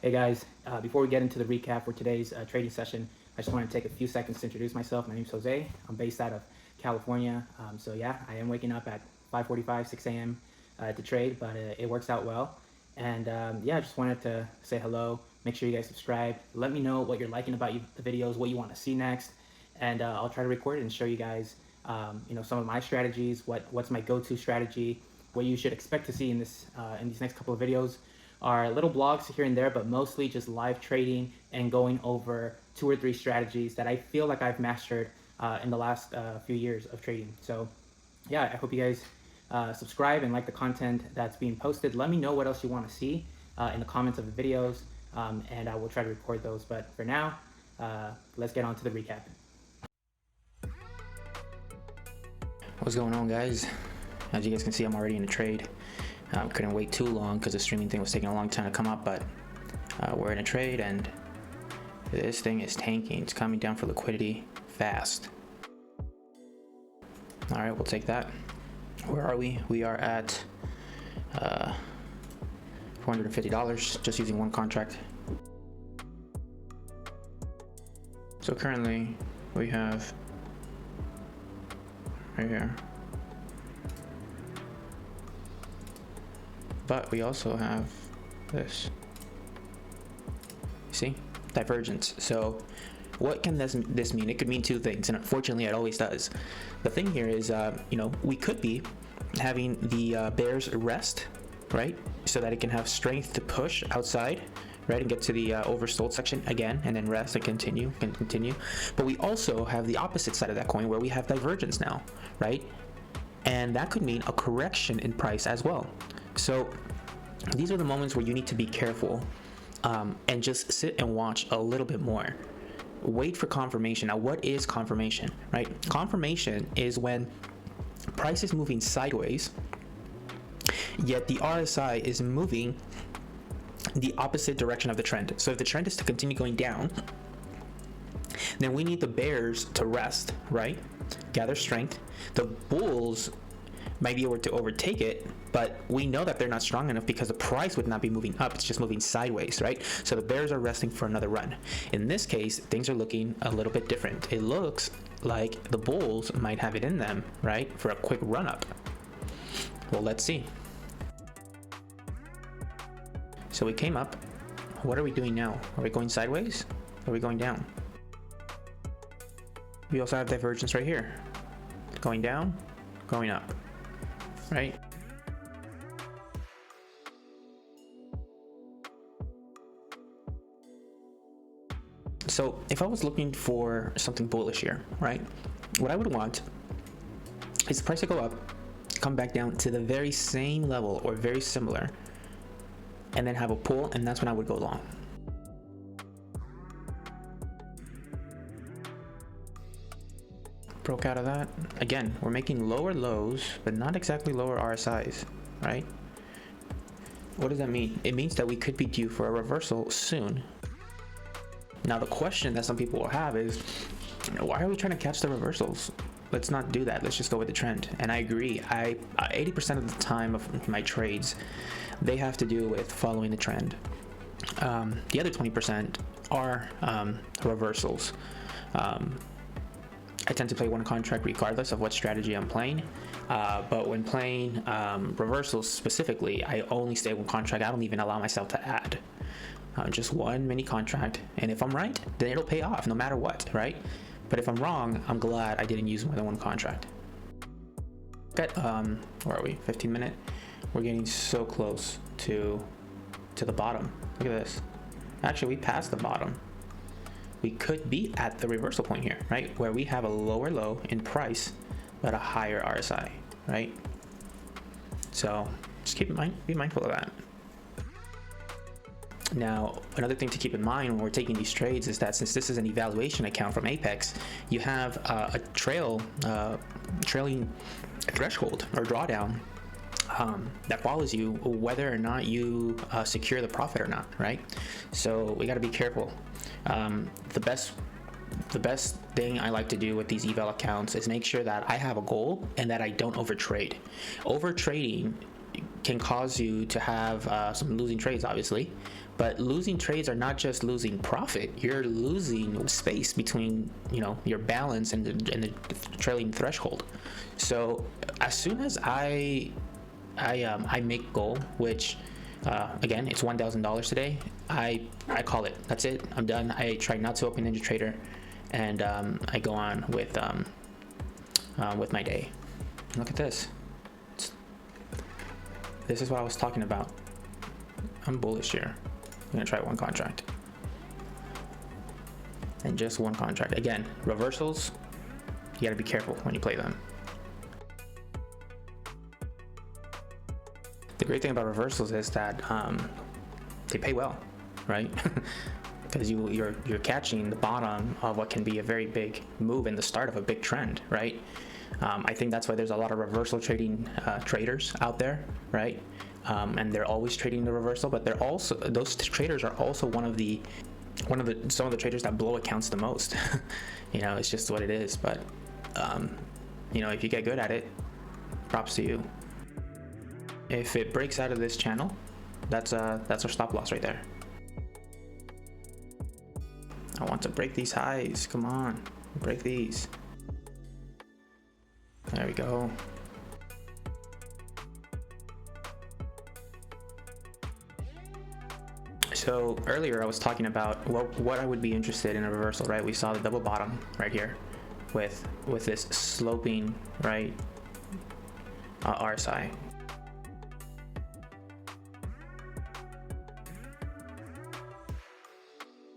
Hey guys, before we get into the recap for today's trading session, I just want to take a few seconds to introduce myself. My name is Jose. I'm based out of California. So yeah, I am waking up at 5:45, 6 a.m. To trade, but it works out well. And yeah, I just wanted to say hello. Make sure you guys subscribe. Let me know what you're liking about the videos, what you want to see next, and I'll try to record it and show you guys, some of my strategies, what's my go-to strategy, what you should expect to see in these next couple of videos are little blogs here and there, but mostly just live trading and going over 2 or 3 strategies that I feel like I've mastered in the last few years of trading. So yeah, I hope you guys subscribe and like the content that's being posted. Let me know what else you want to see in the comments of the videos, and I will try to record those. But for now, let's get on to the recap. What's going on, guys? As you guys can see, I'm already in a trade. Couldn't wait too long because the streaming thing was taking a long time to come up, but we're in a trade and this thing is tanking. It's coming down for liquidity fast. All right, we'll take that. Where are we? We are at $450 just using one contract. So currently we have right here, but we also have this. See, divergence. So what can this mean? It could mean two things, and unfortunately it always does. The thing here is, we could be having the bears rest, right, so that it can have strength to push outside, right, and get to the oversold section again, and then rest and continue. But we also have the opposite side of that coin where we have divergence now, right, and that could mean a correction in price as well. So these are the moments where you need to be careful and just sit and watch a little bit more. Wait for confirmation. Now, what is confirmation, right? Confirmation is when price is moving sideways, yet the RSI is moving the opposite direction of the trend. So if the trend is to continue going down, then we need the bears to rest, right? Gather strength. The bulls might be able to overtake it, but we know that they're not strong enough because the price would not be moving up, it's just moving sideways, right? So the bears are resting for another run. In this case, things are looking a little bit different. It looks like the bulls might have it in them, right, for a quick run up. Well, let's see. So we came up. What are we doing now? Are we going sideways? Are we going down? We also have divergence right here. Going down, going up, right? So if I was looking for something bullish here, right, what I would want is the price to go up, come back down to the very same level or very similar, and then have a pull, and that's when I would go long. Broke out of that. Again, we're making lower lows, but not exactly lower RSIs, right? What does that mean? It means that we could be due for a reversal soon. Now, the question that some people will have is, why are we trying to catch the reversals? Let's not do that. Let's just go with the trend. And I agree. 80% of the time of my trades, they have to do with following the trend. The other 20% are reversals. I tend to play one contract regardless of what strategy I'm playing. But when playing reversals specifically, I only stay one contract. I don't even allow myself to add. Just one mini contract, and if I'm right, then it'll pay off no matter what, right? But if I'm wrong, I'm glad I didn't use more than one contract. Okay, where are we? 15 minute. We're getting so close to the bottom. Look at this. Actually, we passed the bottom. We could be at the reversal point here, right? Where we have a lower low in price, but a higher RSI, right? So just keep in mind, be mindful of that. Now, another thing to keep in mind when we're taking these trades is that since this is an evaluation account from Apex, you have a trailing threshold or drawdown that follows you whether or not you secure the profit or not, right? So we got to be careful. The best thing I like to do with these eval accounts is make sure that I have a goal and that I don't overtrade. Overtrading can cause you to have some losing trades, obviously. But losing trades are not just losing profit. You're losing space between, you know, your balance and the trailing threshold. So as soon as I make goal, which again, it's $1,000 today, I call it. That's it. I'm done. I try not to open NinjaTrader, and I go on with my day. Look at this. This is what I was talking about. I'm bullish here. I'm gonna try one contract. And just one contract. Again, reversals, you gotta be careful when you play them. The great thing about reversals is that they pay well, right? Because you're catching the bottom of what can be a very big move in the start of a big trend, right? I think that's why there's a lot of reversal trading traders out there, right? And they're always trading the reversal, but they're also, those traders are also some of the traders that blow accounts the most. You know, it's just what it is. But you know, if you get good at it, props to you. If it breaks out of this channel, that's our stop loss right there. I want to break these highs. Come on, break these. There we go. So earlier I was talking about what I would be interested in a reversal, right? We saw the double bottom right here with this sloping, right, RSI.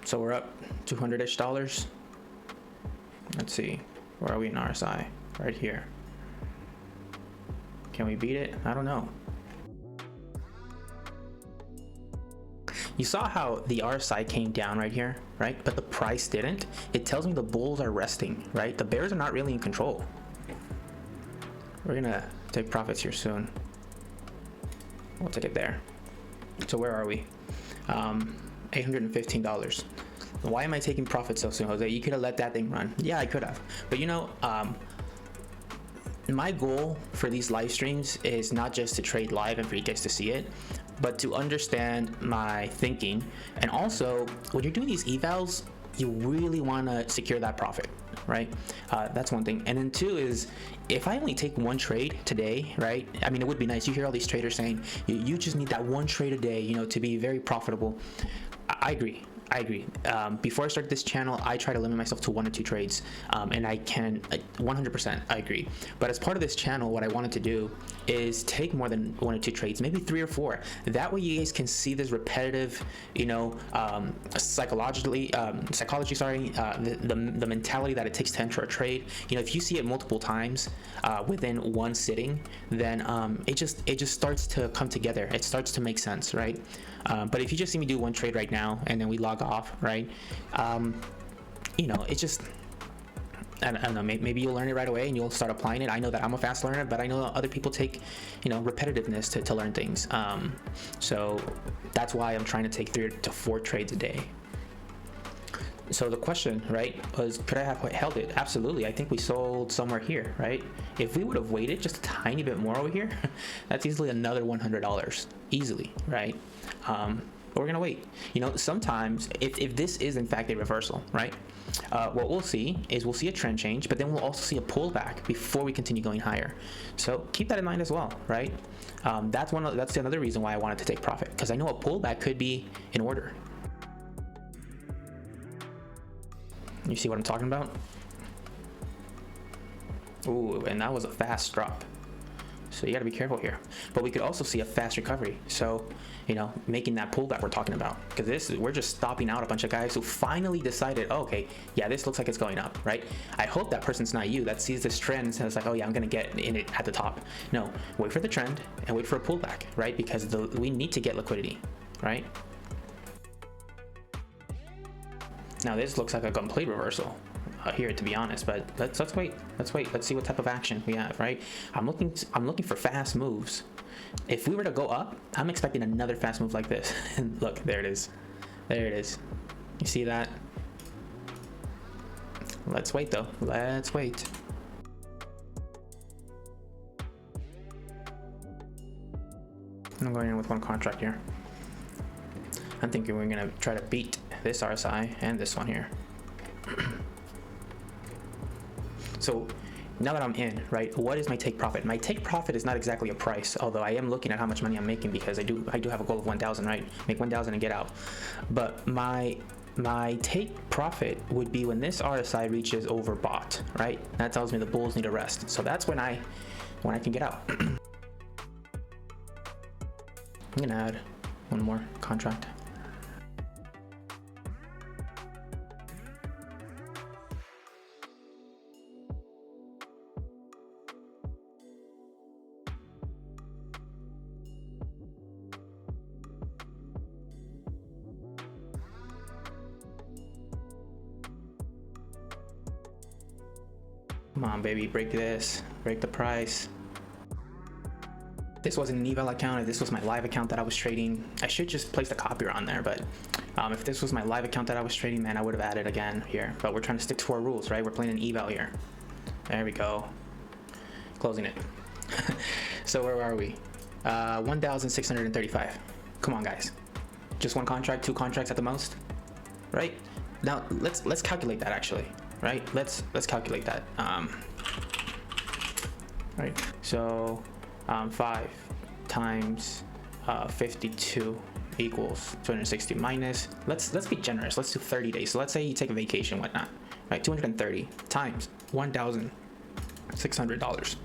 So we're up $200-ish. Let's see, where are we in RSI? Right here. Can we beat it? I don't know. You saw how the RSI came down right here, right? But the price didn't. It tells me the bulls are resting, right? The bears are not really in control. We're gonna take profits here soon. We'll take it there. So where are we? $815. Why am I taking profits so soon, Jose? You could have let that thing run. Yeah, I could have. But you know, my goal for these live streams is not just to trade live and for you guys to see it, but to understand my thinking. And also, when you're doing these evals, you really want to secure that profit, right? That's one thing. And then two is, if I only take one trade today, right? I mean, it would be nice. You hear all these traders saying, you just need that one trade a day, you know, to be very profitable. I agree. Before I started this channel, I try to limit myself to 1 or 2 trades, and I can 100%. I agree. But as part of this channel, what I wanted to do is take more than 1 or 2 trades, maybe 3 or 4. That way, you guys can see this repetitive, you know, psychology. Sorry, the mentality that it takes to enter a trade. You know, if you see it multiple times within one sitting, then it just starts to come together. It starts to make sense, right? But if you just see me do 1 trade right now and then we log off, right? You know, it just, I don't know, maybe you'll learn it right away and you'll start applying it. I know that I'm a fast learner, but I know other people take, you know, repetitiveness to learn things. So that's why I'm trying to take 3 to 4 trades a day. So the question, right, was could I have held it? Absolutely. I think we sold somewhere here, right? If we would have waited just a tiny bit more over here, that's easily another $100, easily, right? But we're gonna wait. You know, sometimes if this is in fact a reversal, right? What we'll see is we'll see a trend change, but then we'll also see a pullback before we continue going higher. So keep that in mind as well, right? That's another reason why I wanted to take profit, because I know a pullback could be in order. You see what I'm talking about? Ooh, and that was a fast drop. So you gotta be careful here. But we could also see a fast recovery. So, you know, making that pullback we're talking about. Because we're just stopping out a bunch of guys who finally decided, oh, okay, yeah, this looks like it's going up, right? I hope that person's not you that sees this trend and says like, oh yeah, I'm gonna get in it at the top. No, wait for the trend and wait for a pullback, right? Because we need to get liquidity, right? Now this looks like a complete reversal here, to be honest, but let's wait. Let's see what type of action we have, right? I'm looking for fast moves. If we were to go up, I'm expecting another fast move like this. And look, there it is. There it is. You see that? Let's wait though. Let's wait. I'm going in with one contract here. I'm thinking we're gonna try to beat this RSI and this one here. So now that I'm in, right, what is my take profit? My take profit is not exactly a price, although I am looking at how much money I'm making because I do have a goal of 1,000, right? Make 1,000 and get out. But my take profit would be when this RSI reaches overbought, right? That tells me the bulls need a rest. So that's when I can get out. I'm gonna add one more contract. Come on, baby, break this, break the price. This wasn't an eval account. If this was my live account that I was trading, I should just place the copier on there. But if this was my live account that I was trading, man, I would have added again here. But we're trying to stick to our rules, right? We're playing an eval here. There we go. Closing it. So where are we? 1,635. Come on, guys. Just one contract, two contracts at the most, right? Now let's calculate that actually. Right, let's calculate that. Right, so 5 times 52 equals 260 minus. Let's be generous. Let's do 30 days. So let's say you take a vacation, whatnot. Right, 230 times $1,600.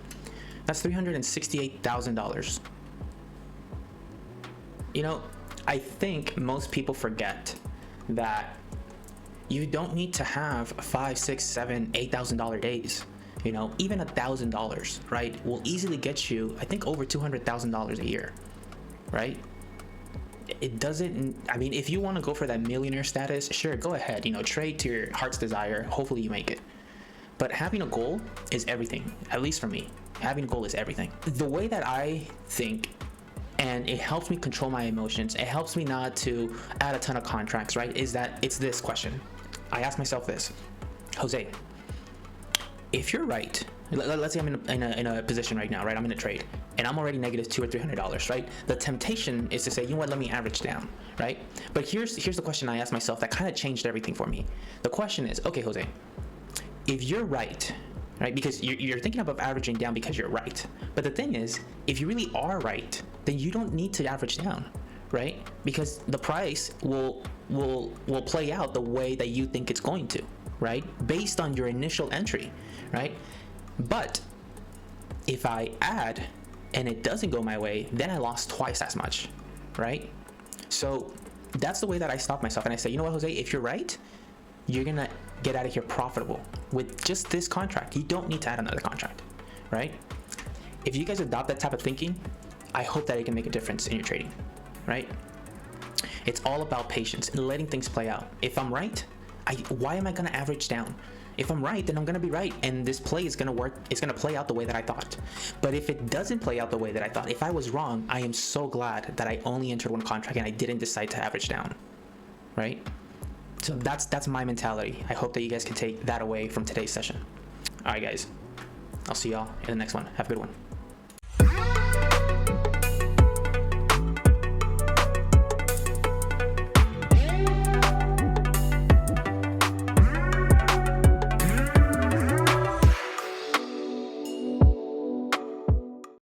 That's $368,000. You know, I think most people forget that you don't need to have $5,000, $6,000, $7,000, $8,000 days. You know, even $1,000, right, will easily get you, I think, over $200,000 a year, right? It doesn't, I mean, if you want to go for that millionaire status, sure, go ahead, you know, trade to your heart's desire. Hopefully you make it. But having a goal is everything, at least for me. Having a goal is everything. The way that I think, and it helps me control my emotions, it helps me not to add a ton of contracts, right, is that it's this question. I ask myself this: Jose, if you're right, let's say I'm in a position right now, right? I'm in a trade and I'm already negative $200 or $300, right? The temptation is to say, you know what, let me average down, right? But here's the question I asked myself that kind of changed everything for me. The question is, okay, Jose, if you're right, because you're thinking about averaging down because you're right. But the thing is, if you really are right, then you don't need to average down, right? Because the price will play out the way that you think it's going to, right? Based on your initial entry, right? But if I add and it doesn't go my way, then I lost twice as much, right? So that's the way that I stop myself, and I say, you know what, Jose, if you're right, you're gonna get out of here profitable with just this contract. You don't need to add another contract, right? If you guys adopt that type of thinking, I hope that it can make a difference in your trading, right? It's all about patience and letting things play out. If I'm right, why am I gonna average down? If I'm right, then I'm gonna be right, and this play is gonna work. It's gonna play out the way that I thought. But if it doesn't play out the way that I thought, if I was wrong, I am so glad that I only entered one contract and I didn't decide to average down, right? So that's my mentality. I hope that you guys can take that away from today's session. All right, guys. I'll see y'all in the next one. Have a good one.